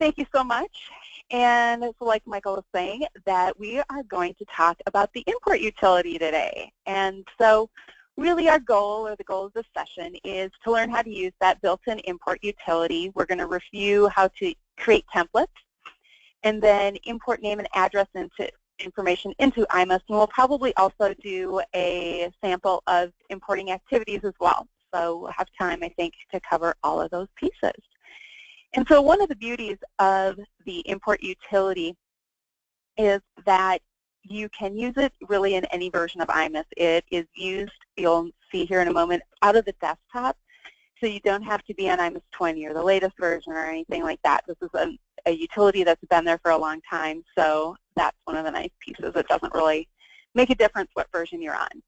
Thank you so much. And so like Michael was saying, that we are going to talk about the import utility today. And so really our goal, or the goal of this session, is to learn how to use that built-in import utility. We're going to review how to create templates and then import name and address information into IMS. And we'll probably also do a sample of importing activities as well. So we'll have time, I think, to cover all of those pieces. And so one of the beauties of the import utility is that you can use it really in any version of IMS. It is used, you'll see here in a moment, out of the desktop. So you don't have to be on IMS 20 or the latest version or anything like that. This is a utility that's been there for a long time. So that's one of the nice pieces. It doesn't really make a difference what version you're on.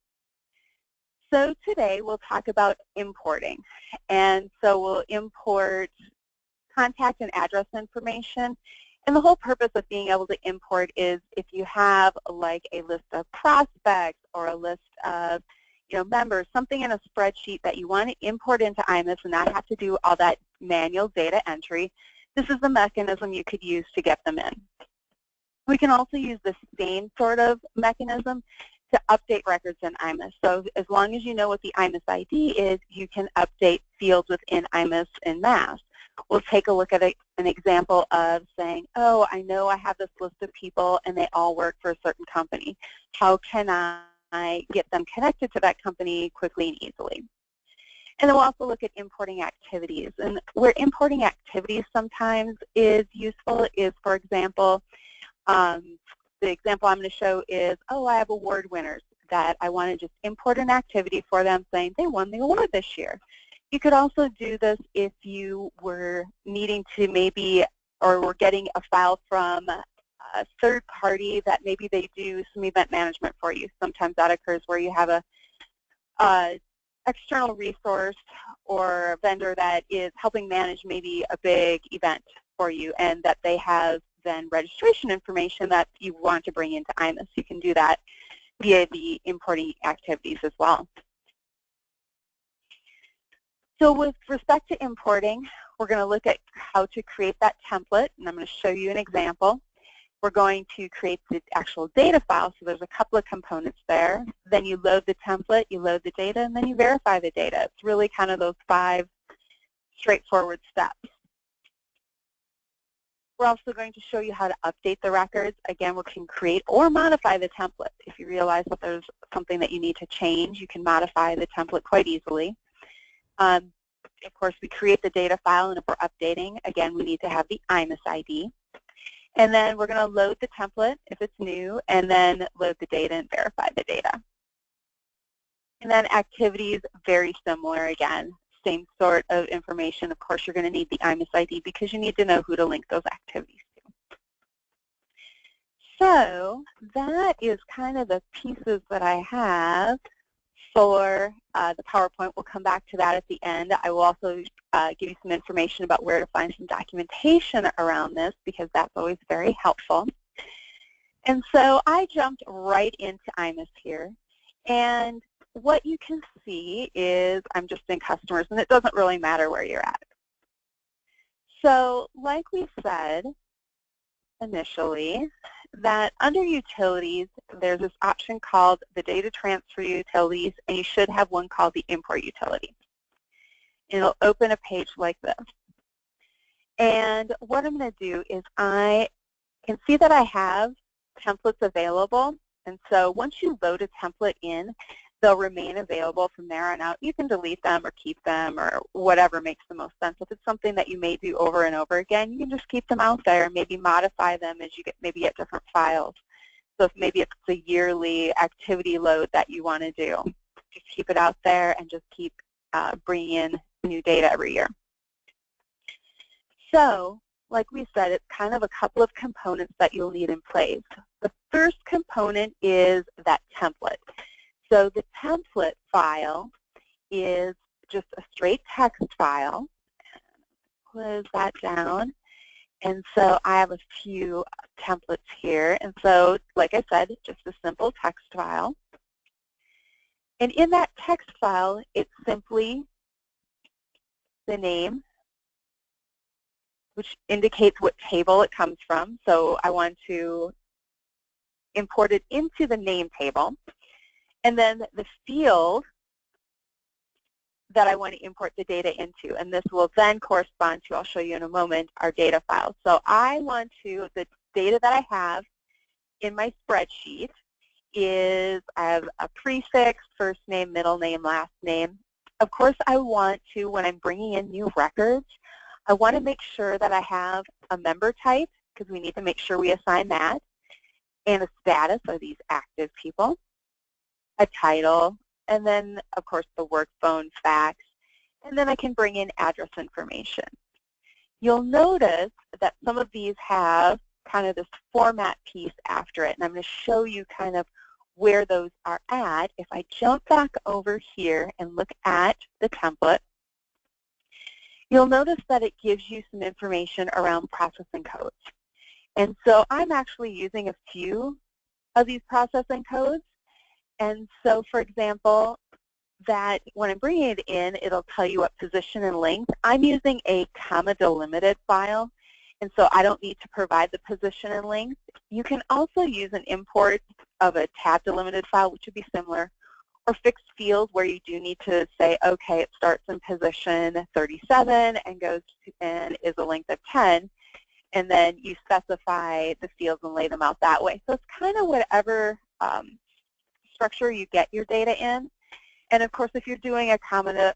So today we'll talk about importing. And so we'll import contact and address information. And the whole purpose of being able to import is if you have like a list of prospects or a list of members, something in a spreadsheet that you want to import into IMS and not have to do all that manual data entry, this is the mechanism you could use to get them in. We can also use the same sort of mechanism to update records in IMS. So as long as you know what the IMS ID is, you can update fields within IMS en masse. We'll take a look at an example of saying, oh, I know I have this list of people and they all work for a certain company. How can I get them connected to that company quickly and easily? And then we'll also look at importing activities. And where importing activities sometimes is useful is, for example, the example I'm going to show is, oh, I have award winners that I want to just import an activity for them saying they won the award this year. You could also do this if you were needing to maybe, or were getting a file from a third party that maybe they do some event management for you. Sometimes that occurs where you have a external resource or a vendor that is helping manage maybe a big event for you, and that they have then registration information that you want to bring into IMS. You can do that via the importing activities as well. So with respect to importing, we're going to look at how to create that template, and I'm going to show you an example. We're going to create the actual data file, so there's a couple of components there. Then you load the template, you load the data, and then you verify the data. It's really kind of those 5 straightforward steps. We're also going to show you how to update the records. Again, we can create or modify the template. If you realize that there's something that you need to change, you can modify the template quite easily. Of course, we create the data file, and if we're updating, again, we need to have the IMS ID. And then we're going to load the template if it's new, and then load the data and verify the data. And then activities, very similar again. Same sort of information. Of course, you're going to need the IMS ID because you need to know who to link those activities to. So that is kind of the pieces that I have for the PowerPoint. We'll come back to that at the end. I will also give you some information about where to find some documentation around this because that's always very helpful. And so I jumped right into IMS here. And what you can see is I'm just in customers, and it doesn't really matter where you're at. So like we said initially, that under utilities, there's this option called the data transfer utilities, and you should have one called the import utility. It'll open a page like this. And what I'm going to do is I can see that I have templates available. And so once you load a template in, they'll remain available from there on out. You can delete them or keep them or whatever makes the most sense. If it's something that you may do over and over again, you can just keep them out there and maybe modify them as you get different files. So if maybe it's a yearly activity load that you want to do, just keep it out there and just keep bringing in new data every year. So like we said, it's kind of a couple of components that you'll need in place. The first component is that template. So the template file is just a straight text file. Close that down. And so I have a few templates here. And so, like I said, just a simple text file. And in that text file, it's simply the name which indicates what table it comes from. So I want to import it into the name table. And then the field that I want to import the data into, and this will then correspond to, I'll show you in a moment, our data file. So I want to, the data that I have in my spreadsheet is, I have a prefix, first name, middle name, last name. Of course, I want to, when I'm bringing in new records, I want to make sure that I have a member type, because we need to make sure we assign that, and a status, are these active people, a title, and then, of course, the work phone, fax, and then I can bring in address information. You'll notice that some of these have kind of this format piece after it, and I'm going to show you kind of where those are at. If I jump back over here and look at the template, you'll notice that it gives you some information around processing codes. And so I'm actually using a few of these processing codes. And so, for example, that when I'm bringing it in, it'll tell you what position and length. I'm using a comma delimited file, and so I don't need to provide the position and length. You can also use an import of a tab delimited file, which would be similar, or fixed fields where you do need to say, okay, it starts in position 37 and goes to, and is a length of 10, and then you specify the fields and lay them out that way. So it's kind of whatever structure you get your data in. And of course, if you're doing a comma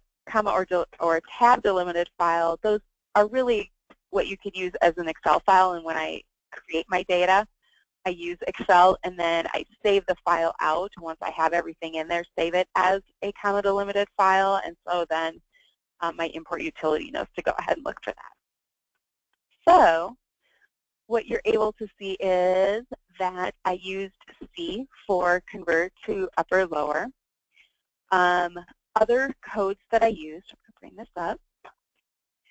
or a tab delimited file, those are really what you could use as an Excel file. And when I create my data, I use Excel, and then I save the file out. Once I have everything in there, save it as a comma delimited file, and so then my import utility knows to go ahead and look for that. So what you're able to see is that I used C for convert to upper lower. Other codes that I used, I'm going to bring this up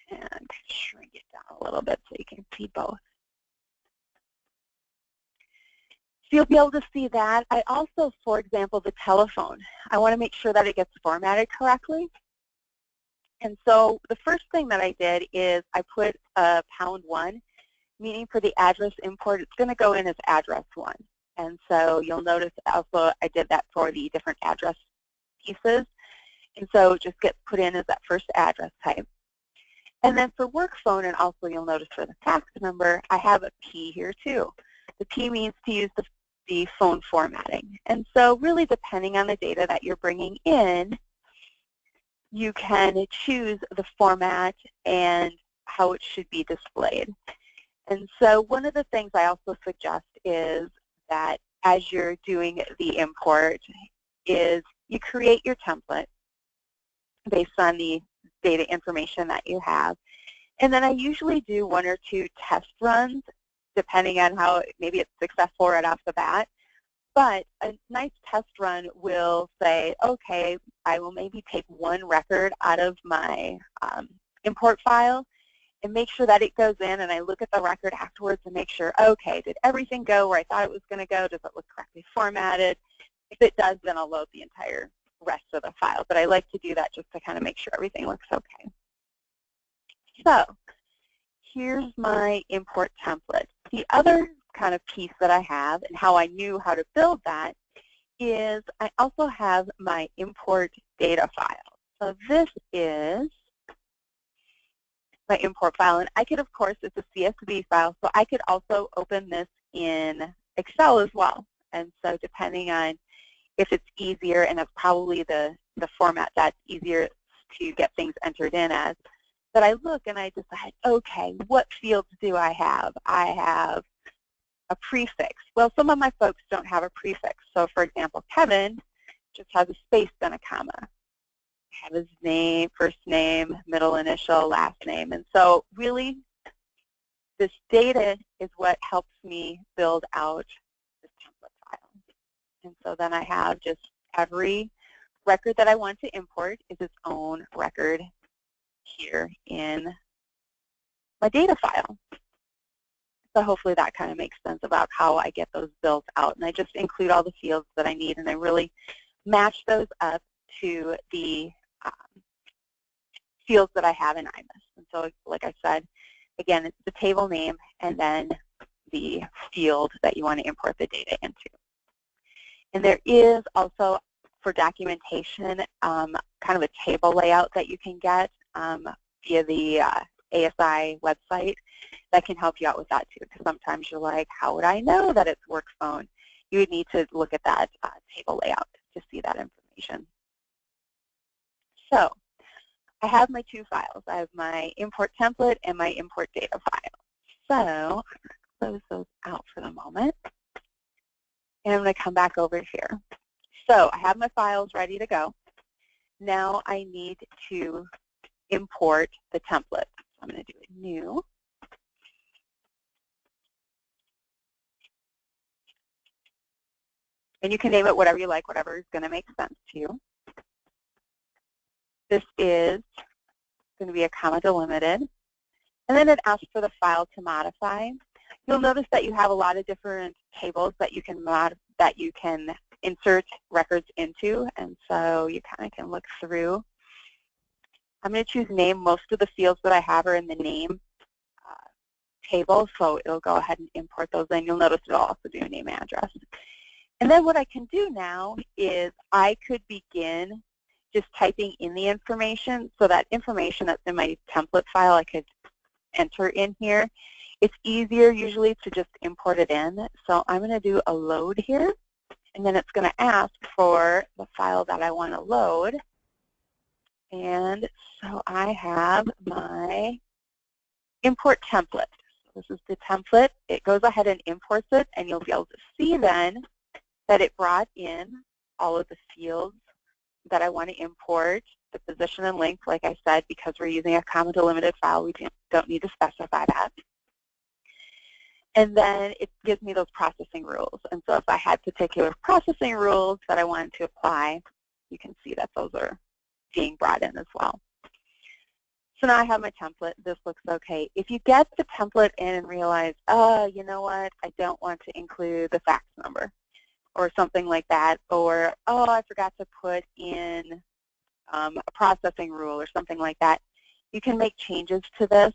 and shrink it down a little bit so you can see both. So you'll be able to see that. I also, for example, the telephone, I want to make sure that it gets formatted correctly. And so the first thing that I did is I put a #1, meaning for the address import, it's going to go in as address1. And so you'll notice also I did that for the different address pieces. And so it just gets put in as that first address type. And then for work phone, and also you'll notice for the fax number, I have a P here too. The P means to use the phone formatting. And so really depending on the data that you're bringing in, you can choose the format and how it should be displayed. And so one of the things I also suggest is that as you're doing the import is you create your template based on the data information that you have. And then I usually do 1 or 2 test runs depending on how maybe it's successful right off the bat. But a nice test run will say, okay, I will maybe take 1 record out of my import file and make sure that it goes in, and I look at the record afterwards and make sure, okay, did everything go where I thought it was going to go? Does it look correctly formatted? If it does, then I'll load the entire rest of the file. But I like to do that just to kind of make sure everything looks okay. So here's my import template. The other kind of piece that I have and how I knew how to build that is I also have my import data file. So this is my import file, and I could, of course, it's a CSV file, so I could also open this in Excel as well. And so depending on if it's easier, and it's probably the format that's easier to get things entered in as, that I look and I decide, okay, what fields do I have? I have a prefix. Well, some of my folks don't have a prefix. So for example, Kevin just has a space then a comma. Have his name, first name, middle initial, last name. And so really this data is what helps me build out this template file. And so then I have just every record that I want to import is its own record here in my data file. So hopefully that kind of makes sense about how I get those built out. And I just include all the fields that I need, and I really match those up to the fields that I have in IMIS. And so like I said, Again, it's the table name and then the field that you want to import the data into. And there is also, for documentation, kind of a table layout that you can get via the ASI website that can help you out with that too, because sometimes you're like, how would I know that it's work phone? You would need to look at that table layout to see that information. So I have my two files. I have my import template and my import data file. So I'm going to close those out for the moment. And I'm going to come back over here. So I have my files ready to go. Now I need to import the template. So I'm going to do a new. And you can name it whatever you like, whatever is going to make sense to you. This is going to be a comma delimited. And then it asks for the file to modify. You'll notice that you have a lot of different tables that you can insert records into, and so you kind of can look through. I'm going to choose name. Most of the fields that I have are in the name table, so it'll go ahead and import those in. You'll notice it'll also do name address. And then what I can do now is I could begin just typing in the information, so that information that's in my template file I could enter in here. It's easier usually to just import it in, so I'm going to do a load here, and then it's going to ask for the file that I want to load. And so I have my import template. So this is the template. It goes ahead and imports it, and you'll be able to see then that it brought in all of the fields that I want to import, the position and length, like I said, because we're using a comma delimited file, we don't need to specify that. And then it gives me those processing rules. And so if I had particular processing rules that I wanted to apply, you can see that those are being brought in as well. So now I have my template. This looks okay. If you get the template in and realize, oh, you know what, I don't want to include the fax number or something like that, or, oh, I forgot to put in a processing rule or something like that, you can make changes to this.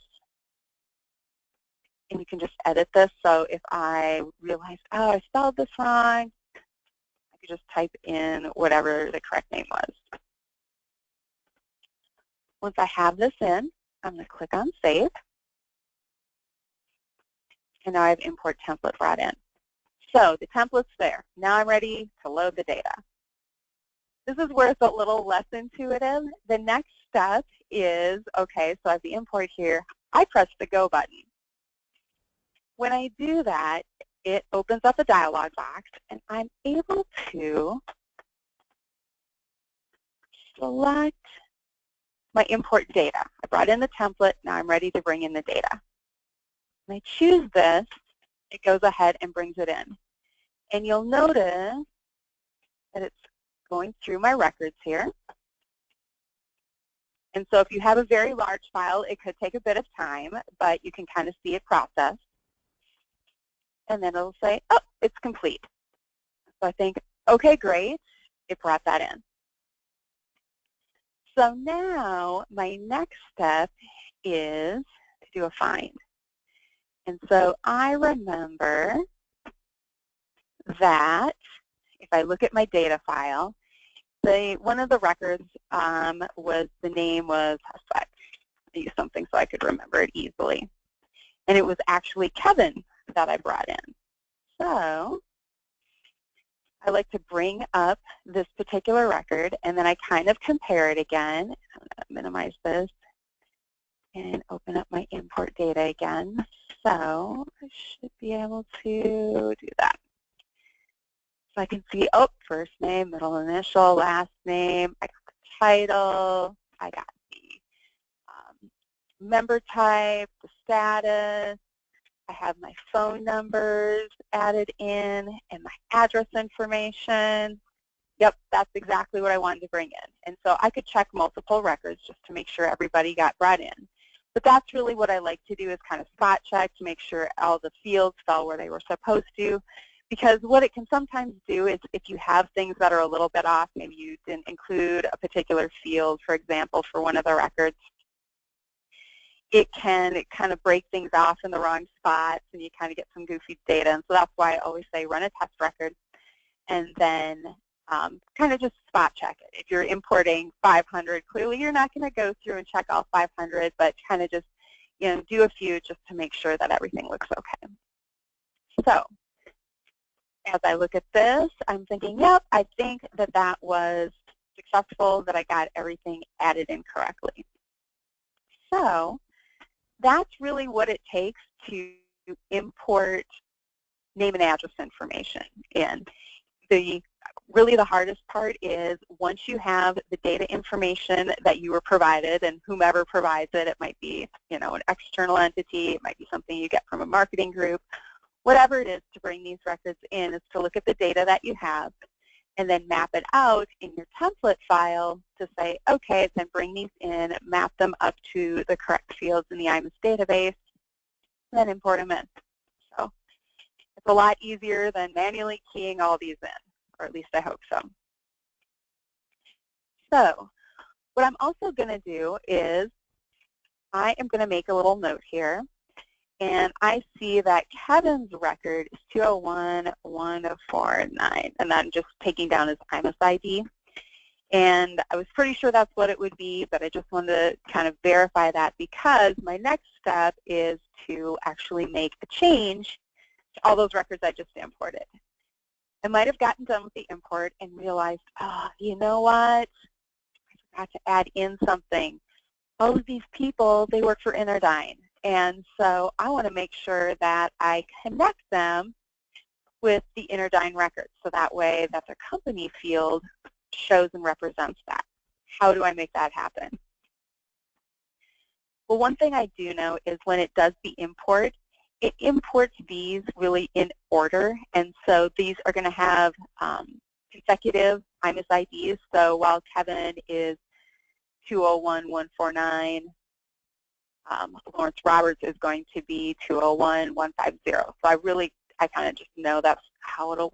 And you can just edit this. So if I realize, oh, I spelled this wrong, I could just type in whatever the correct name was. Once I have this in, I'm going to click on Save. And now I have Import Template brought in. So the template's there. Now I'm ready to load the data. This is where it's a little less intuitive. The next step is, okay, so I have the import here. I press the Go button. When I do that, it opens up a dialog box, and I'm able to select my import data. I brought in the template. Now I'm ready to bring in the data. When I choose this, it goes ahead and brings it in. And you'll notice that it's going through my records here. And so if you have a very large file, it could take a bit of time, but you can kind of see it process. And then it'll say, oh, it's complete. So I think, okay, great, it brought that in. So now my next step is to do a find. And so I remember that if I look at my data file, one of the records was, the name was, I used something so I could remember it easily. And it was actually Kevin that I brought in. So I like to bring up this particular record, and then I kind of compare it again. I'm going to minimize this and open up my import data again. So I should be able to do that. So I can see, oh, first name, middle initial, last name, I got the title, I got the member type, the status, I have my phone numbers added in and my address information. Yep, that's exactly what I wanted to bring in. And so I could check multiple records just to make sure everybody got brought in. But that's really what I like to do, is kind of spot check to make sure all the fields fell where they were supposed to. Because what it can sometimes do is, if you have things that are a little bit off, maybe you didn't include a particular field, for example, for one of the records, it can kind of break things off in the wrong spots, and you kind of get some goofy data. And so that's why I always say run a test record, and then kind of just spot check it. If you're importing 500, clearly you're not going to go through and check all 500, but kind of just do a few just to make sure that everything looks okay. So as I look at this, I'm thinking, yep, I think that that was successful, that I got everything added in correctly. So that's really what it takes to import name and address information in. Really the hardest part is once you have the data information that you were provided, and whomever provides it, it might be an external entity, it might be something you get from a marketing group, whatever it is to bring these records in is to look at the data that you have and then map it out in your template file to say, okay, then bring these in, map them up to the correct fields in the IMS database, then import them in. So it's a lot easier than manually keying all these in, or at least I hope so. So what I'm also going to do is I am going to make a little note here. And I see that Kevin's record is 201-149, and I'm just taking down his IMS ID. And I was pretty sure that's what it would be, but I just wanted to kind of verify that because my next step is to actually make a change to all those records I just imported. I might have gotten done with the import and realized, oh, you know what? I forgot to add in something. All of these people, they work for Interdyne. And so I want to make sure that I connect them with the Interdyne records, so that way that their company field shows and represents that. How do I make that happen? Well, one thing I do know is when it does the import, it imports these really in order, and so these are going to have consecutive IMS IDs. So while Kevin is 201-149, Lawrence Roberts is going to be 201-150. So I kind of just know that's how it'll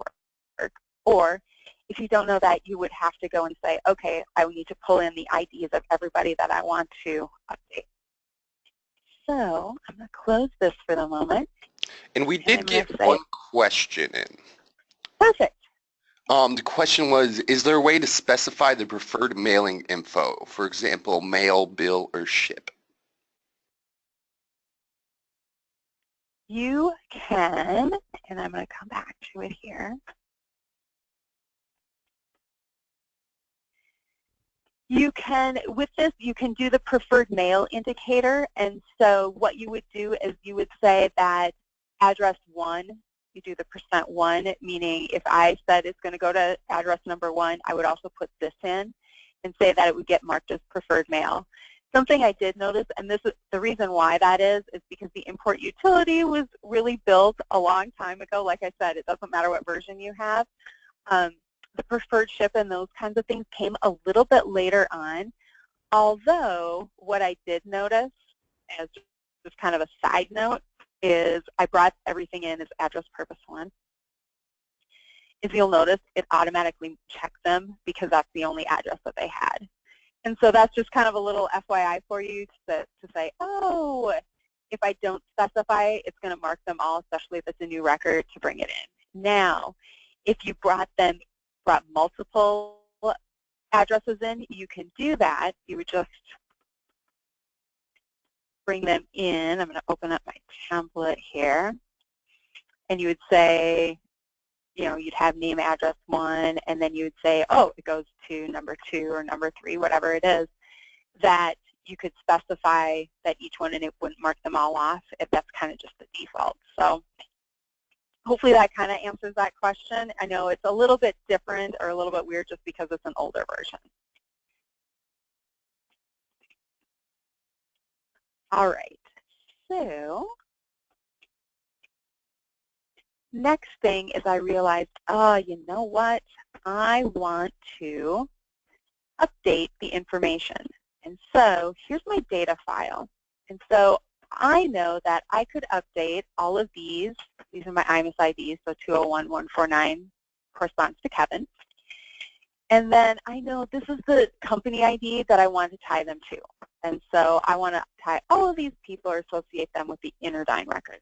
work. Or if you don't know that, you would have to go and say, okay, I need to pull in the IDs of everybody that I want to update. So I'm going to close this for the moment. And we did get one question in. Perfect. The question was, is there a way to specify the preferred mailing info? For example, mail, bill, or ship? You can, and I'm going to come back to it here. You can, with this, you can do the preferred mail indicator, and so what you would do is you would say that address 1, you do the %1, meaning if I said it's going to go to address number 1, I would also put this in and say that it would get marked as preferred mail. Something I did notice, and this is the reason why that is because the import utility was really built a long time ago. Like I said, it doesn't matter what version you have. The preferred ship and those kinds of things came a little bit later on. Although what I did notice, as just kind of a side note, is I brought everything in as address purpose 1. If you'll notice, it automatically checked them because that's the only address that they had. And so that's just kind of a little FYI for you to say, oh, if I don't specify, it's going to mark them all, especially if it's a new record, to bring it in. Now, if you brought multiple addresses in, you can do that. You would just bring them in. I'm going to open up my template here. And you would say, you'd have name, address 1, and then you would say, oh, it goes to number 2 or number 3, whatever it is, that you could specify that each one, and it wouldn't mark them all off if that's kind of just the default. So hopefully that kind of answers that question. I know it's a little bit different or a little bit weird just because it's an older version. All right, so next thing is I realized, you know what? I want to update the information. And so here's my data file. And so I know that I could update all of these. These are my IMS IDs, so 201-149 corresponds to Kevin. And then I know this is the company ID that I want to tie them to. And so I want to tie all of these people or associate them with the InterDyn record.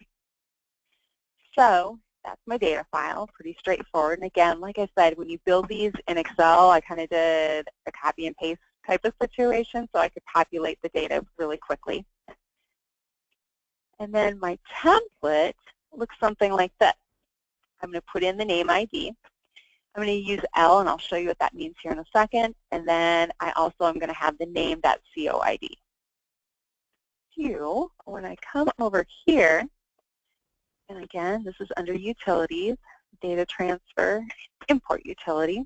So that's my data file, pretty straightforward. And again, like I said, when you build these in Excel, I kind of did a copy and paste type of situation so I could populate the data really quickly. And then my template looks something like this. I'm going to put in the name ID. I'm going to use L, and I'll show you what that means here in a second. And then I also am going to have the name.coid. When I come over here, and again, this is under Utilities, Data Transfer, Import Utility.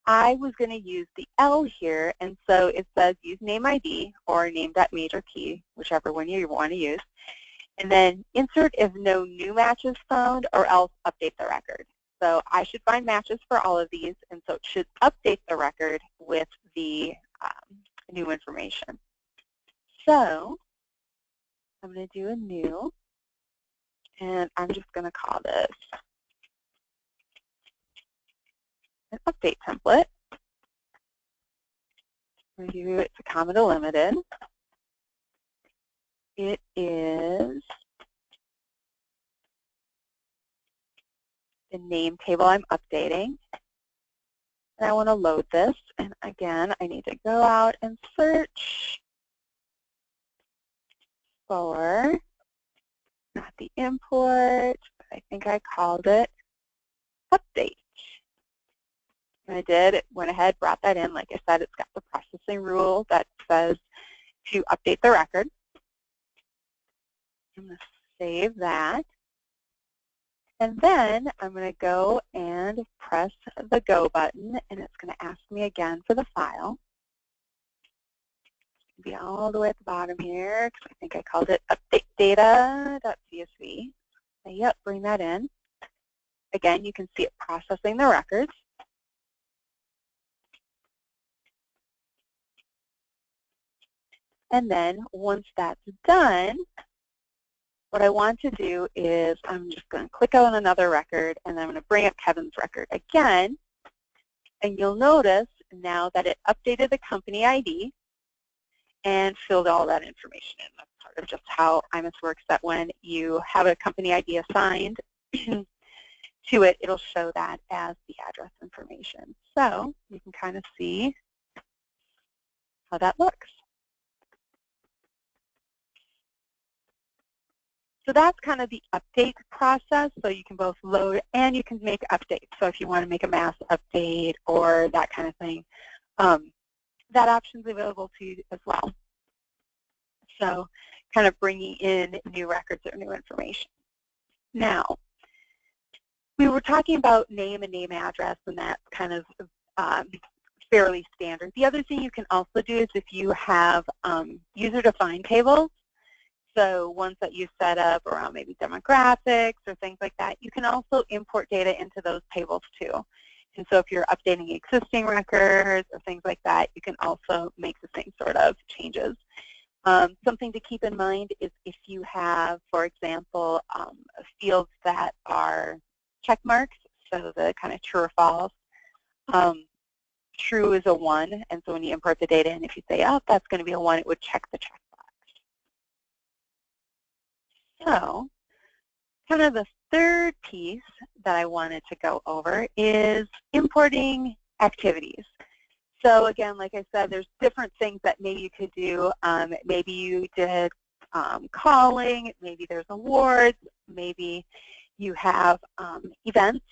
I was going to use the L here, and so it says use name ID or name.majorKey, whichever one you want to use, and then insert if no new matches found, or else update the record. So I should find matches for all of these, and so it should update the record with the new information. So I'm going to do a new, and I'm just going to call this an update template. Review it to Commodore Limited. It is the name table I'm updating. And I want to load this. And again, I need to go out and search for, not the import, but I think I called it update. And I did, it went ahead, brought that in. Like I said, it's got the processing rule that says to update the record. I'm going to save that. And then I'm going to go and press the Go button, and it's going to ask me again for the file. It's going to be all the way at the bottom here, because I think I called it updatedata.csv. So, yep, bring that in. Again, you can see it processing the records. And then once that's done, what I want to do is I'm just going to click on another record, and then I'm going to bring up Kevin's record again. And you'll notice now that it updated the company ID and filled all that information in. That's part of just how IMS works, that when you have a company ID assigned to it, it'll show that as the address information. So you can kind of see how that looks. So that's kind of the update process. So you can both load and you can make updates. So if you want to make a mass update or that kind of thing, that option is available to you as well. So kind of bringing in new records or new information. Now, we were talking about name and name address, and that's kind of fairly standard. The other thing you can also do is if you have user-defined tables, so ones that you set up around maybe demographics or things like that, you can also import data into those tables too. And so if you're updating existing records or things like that, you can also make the same sort of changes. Something to keep in mind is if you have, for example, fields that are check marks, so the kind of true or false. True is a 1, and so when you import the data in, if you say, oh, that's going to be a 1, it would check the checkbox. So kind of the third piece that I wanted to go over is importing activities. So again, like I said, there's different things that maybe you could do. Maybe you did calling, maybe there's awards, maybe you have events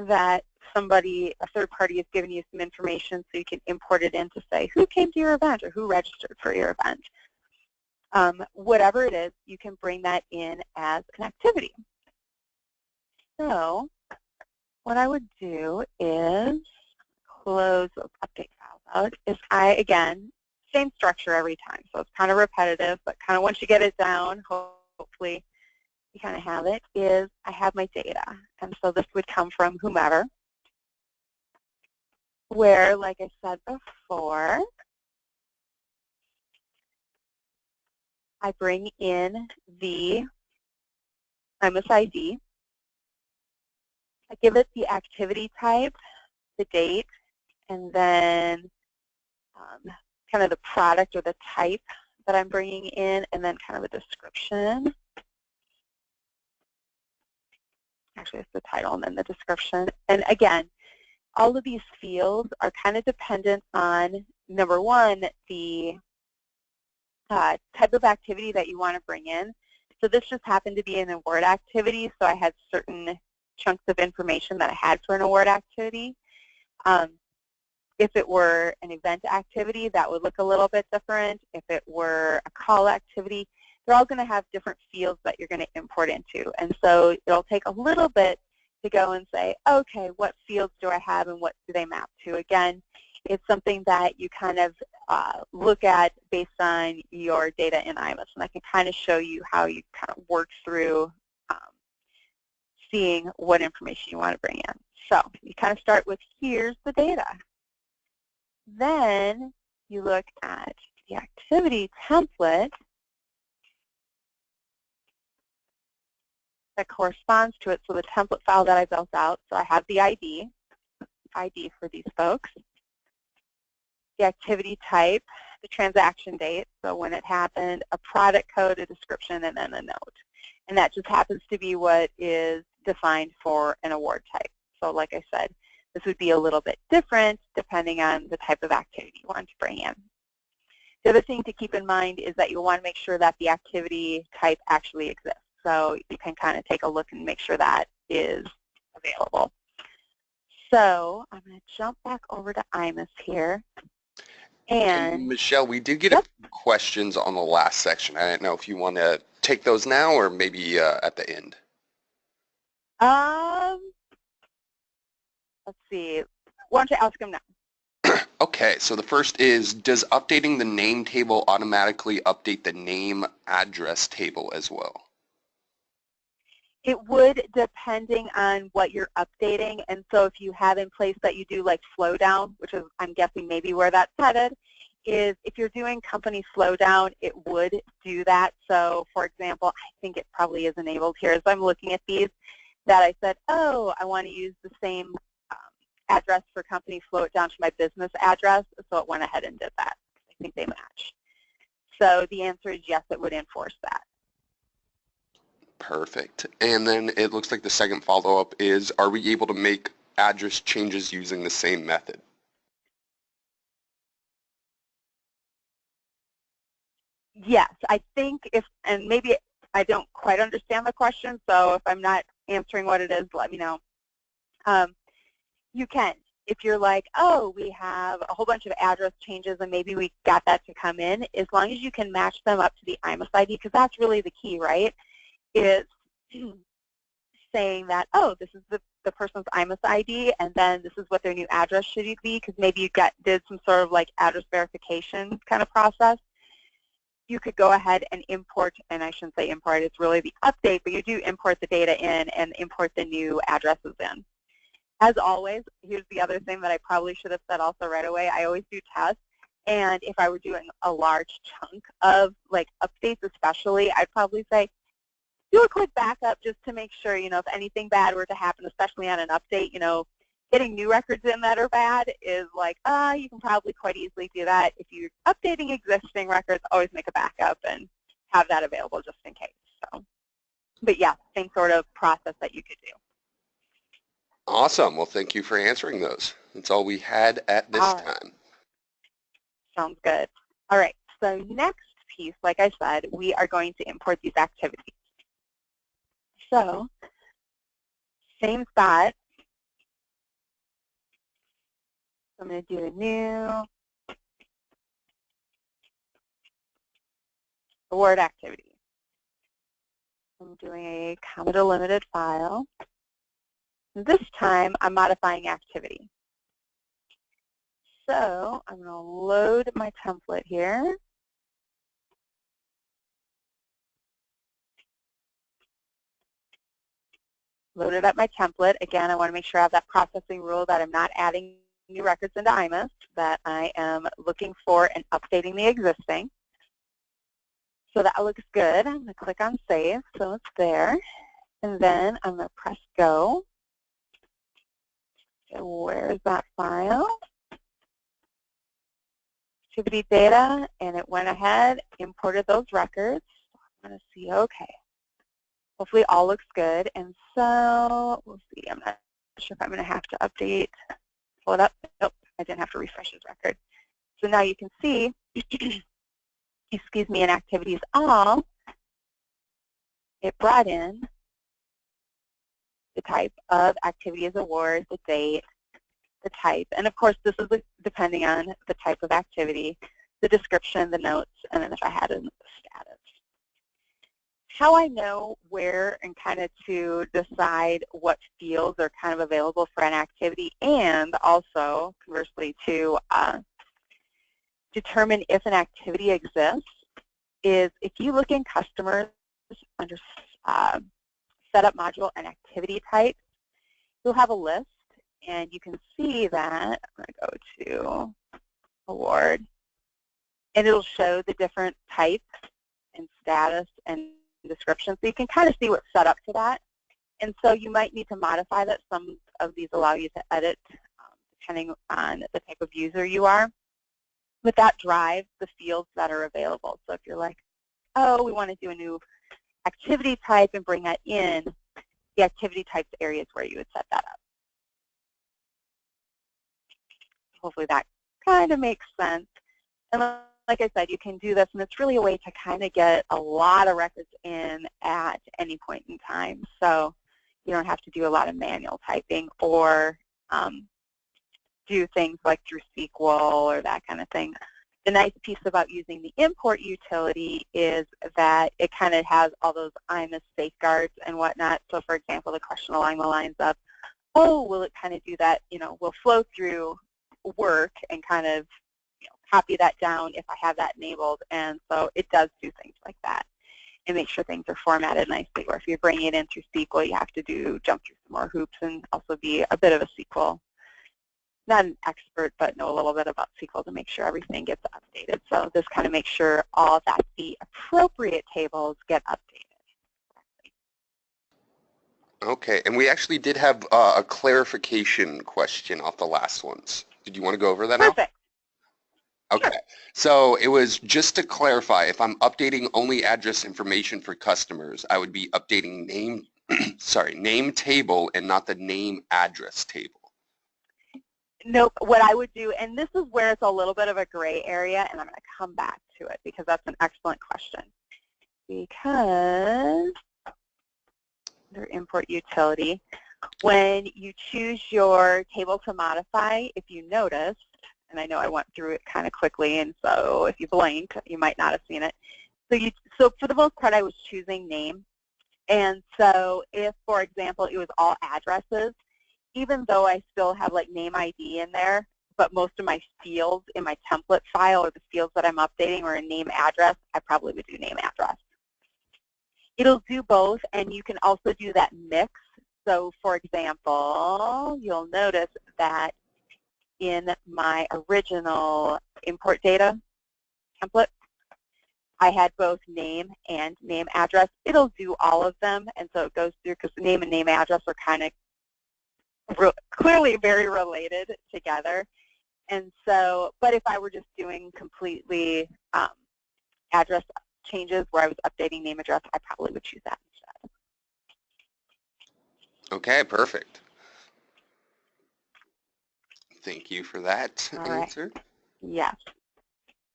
that somebody, a third party, has given you some information so you can import it in to say who came to your event or who registered for your event. Whatever it is, you can bring that in as an activity. So what I would do is close those update files out. Is again, same structure every time. So it's kind of repetitive, but kind of once you get it down, hopefully you kind of have it, is I have my data. And so this would come from whomever, where, like I said before, I bring in the IMS ID. I give it the activity type, the date, and then kind of the product or the type that I'm bringing in, and then kind of a description. Actually, it's the title and then the description. And again, all of these fields are kind of dependent on, number one, the type of activity that you want to bring in. So this just happened to be an award activity, so I had certain chunks of information that I had for an award activity. If it were an event activity, that would look a little bit different. If it were a call activity, they're all going to have different fields that you're going to import into. And so it'll take a little bit to go and say, okay, what fields do I have and what do they map to? Again, it's something that you kind of look at based on your data in IMS. And I can kind of show you how you kind of work through seeing what information you want to bring in. So you kind of start with, here's the data. Then you look at the activity template that corresponds to it, so the template file that I built out. So I have the ID for these folks, the activity type, the transaction date, so when it happened, a product code, a description, and then a note. And that just happens to be what is defined for an award type. So like I said, this would be a little bit different depending on the type of activity you want to bring in. The other thing to keep in mind is that you'll want to make sure that the activity type actually exists. So you can kind of take a look and make sure that is available. So I'm going to jump back over to IMIS here. And Michelle, we did get a few questions on the last section. I don't know if you want to take those now or maybe at the end. Let's see. Why don't you ask them now? Okay, so the first is, does updating the name table automatically update the name address table as well? It would, depending on what you're updating. And so if you have in place that you do like flow down, which is, I'm guessing maybe where that's headed, is if you're doing company flow down, it would do that. So for example, I think it probably is enabled here as I'm looking at these, that I said, oh, I want to use the same address for company, flow it down to my business address. So it went ahead and did that. I think they match. So the answer is yes, it would enforce that. Perfect. And then it looks like the second follow-up is, are we able to make address changes using the same method? Yes, I think if, and maybe I don't quite understand the question, so if I'm not answering what it is, let me know. You can. If you're like, oh, we have a whole bunch of address changes and maybe we got that to come in, as long as you can match them up to the IMS ID, because that's really the key, right? Is saying that, oh, this is the person's IMS ID, and then this is what their new address should be, because maybe you did some sort of like address verification kind of process. You could go ahead and import, and I shouldn't say import, it's really the update, but you do import the data in and import the new addresses in. As always, here's the other thing that I probably should have said also right away. I always do tests, and if I were doing a large chunk of like updates especially, I'd probably say, do a quick backup just to make sure, you know, if anything bad were to happen, especially on an update, you know, getting new records in that are bad is like, you can probably quite easily do that. If you're updating existing records, always make a backup and have that available just in case. So, but yeah, same sort of process that you could do. Awesome. Well, thank you for answering those. That's all we had at this time. Sounds good. All right. So next piece, like I said, we are going to import these activities. So same spot. I'm going to do a new award activity. I'm doing a comma delimited file. This time, I'm modifying activity. So I'm going to load my template here. Loaded up my template. Again, I want to make sure I have that processing rule that I'm not adding new records into IMS, that I am looking for and updating the existing. So that looks good. I'm going to click on Save, so it's there. And then I'm going to press Go. So where is that file? activity data, and it went ahead, imported those records. I'm going to see, okay. Hopefully all looks good, and so we'll see. I'm not sure if I'm going to have to update, pull it up. Nope, I didn't have to refresh his record. So now you can see, excuse me, in activities all, it brought in the type of activity as award, the date, the type, and of course this is depending on the type of activity, the description, the notes, and then if I had a status. How I know where and kind of to decide what fields are kind of available for an activity, and also conversely to determine if an activity exists, is if you look in customers under setup module and activity type, you'll have a list, and you can see that, I'm going to go to award, and it'll show the different types and status and description, so you can kind of see what's set up for that. And so you might need to modify that. Some of these allow you to edit depending on the type of user you are. But that drives the fields that are available. So if you're like, oh, we want to do a new activity type and bring that in, the activity types area is where you would set that up. Hopefully that kind of makes sense. And like I said, you can do this, and it's really a way to kind of get a lot of records in at any point in time. So you don't have to do a lot of manual typing or do things like through SQL or that kind of thing. The nice piece about using the import utility is that it kind of has all those IMS safeguards and whatnot. So for example, the question along the lines of, oh, will it kind of do that, will flow through work and kind of copy that down if I have that enabled. And so it does do things like that and make sure things are formatted nicely. Or if you're bringing it in through SQL, you have to jump through some more hoops and also be a bit of a SQL, not an expert, but know a little bit about SQL to make sure everything gets updated. So this kind of makes sure all that the appropriate tables get updated. Okay, and we actually did have a clarification question off the last ones. Did you want to go over that now? Perfect. Okay, sure. So it was just to clarify, if I'm updating only address information for customers, I would be updating name, name table and not the name address table. Nope, what I would do, and this is where it's a little bit of a gray area, and I'm going to come back to it because that's an excellent question. Because under import utility, when you choose your table to modify, if you notice, and I know I went through it kind of quickly, and so if you blink, you might not have seen it. So for the most part, I was choosing name. And so if, for example, it was all addresses, even though I still have like name ID in there, but most of my fields in my template file or the fields that I'm updating are in name address, I probably would do name address. It'll do both, and you can also do that mix. So for example, you'll notice that in my original import data template, I had both name and name address. It'll do all of them, and so it goes through because the name and name address are kind of clearly very related together. And so, but if I were just doing completely address changes where I was updating name address, I probably would choose that instead. Okay, perfect. Thank you for that answer. Right. Yes.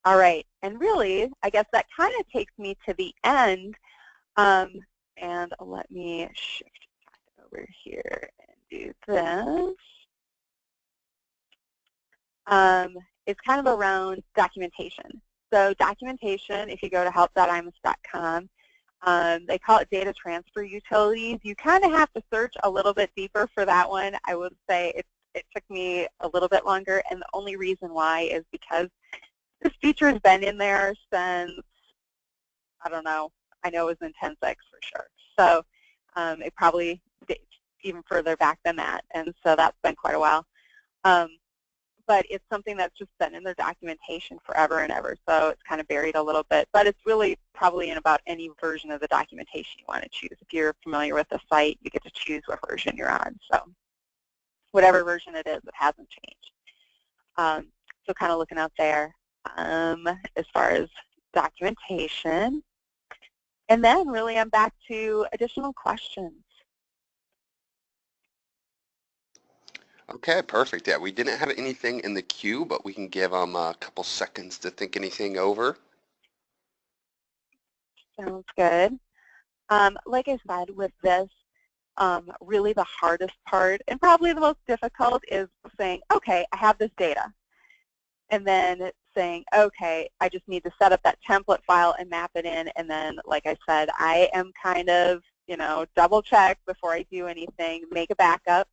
All right. And really, I guess that kind of takes me to the end. And let me shift over here and do this. It's kind of around documentation. So documentation, if you go to help.ims.com, they call it data transfer utilities. You kind of have to search a little bit deeper for that one. I would say it took me a little bit longer, and the only reason why is because this feature has been in there since, I don't know, I know it was in 10.6 for sure. So it probably dates even further back than that, and so that's been quite a while. But it's something that's just been in their documentation forever and ever, so it's kind of buried a little bit. But it's really probably in about any version of the documentation you want to choose. If you're familiar with the site, you get to choose what version you're on. So whatever version it is, it hasn't changed. So kind of looking out there. as far as documentation. And then really I'm back to additional questions. Okay, perfect. Yeah, we didn't have anything in the queue, but we can give them a couple seconds to think anything over. Sounds good. Like I said, with this, really the hardest part and probably the most difficult is saying, okay, I have this data. And then saying, okay, I just need to set up that template file and map it in. And then, like I said, I am kind of, double check before I do anything, make a backup.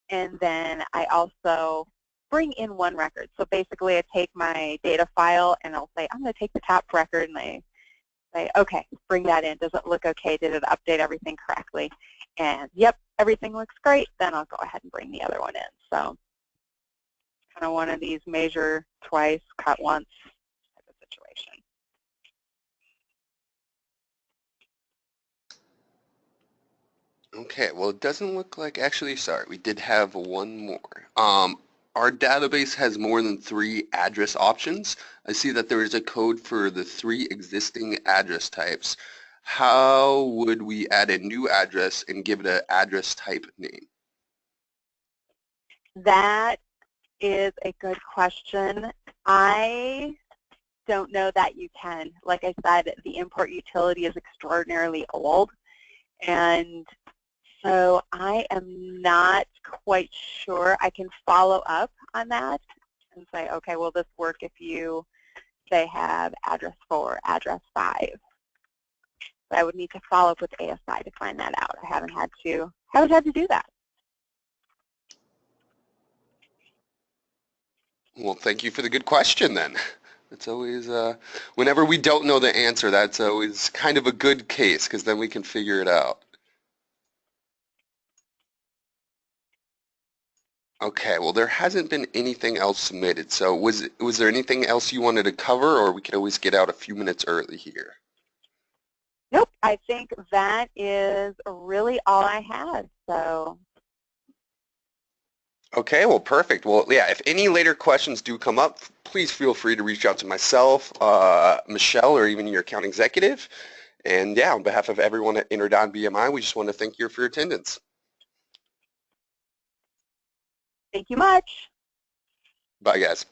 And then I also bring in one record. So basically I take my data file and I'll say, I'm going to take the top record, and I say, okay, bring that in. Does it look okay? Did it update everything correctly? And yep, everything looks great. Then I'll go ahead and bring the other one in. So kind of one of these measure twice, cut once type of situation. Okay, well, it doesn't look like, actually, sorry, we did have one more. Our database has more than 3 address options. I see that there is a code for the 3 existing address types. How would we add a new address and give it an address type name? That is a good question. I don't know that you can. Like I said, the import utility is extraordinarily old, and so I am not quite sure. I can follow up on that and say, okay, will this work if you, say, have address 4, address 5? But I would need to follow up with ASI to find that out. I haven't had to do that. Well, thank you for the good question then. It's always, whenever we don't know the answer, that's always kind of a good case, because then we can figure it out. Okay, well, there hasn't been anything else submitted, so was there anything else you wanted to cover, or we could always get out a few minutes early here? Nope, I think that is really all I had. So. Okay, well, perfect. Well, yeah, if any later questions do come up, please feel free to reach out to myself, Michelle, or even your account executive. And yeah, on behalf of everyone at Interdon BMI, we just want to thank you for your attendance. Thank you much. Bye, guys.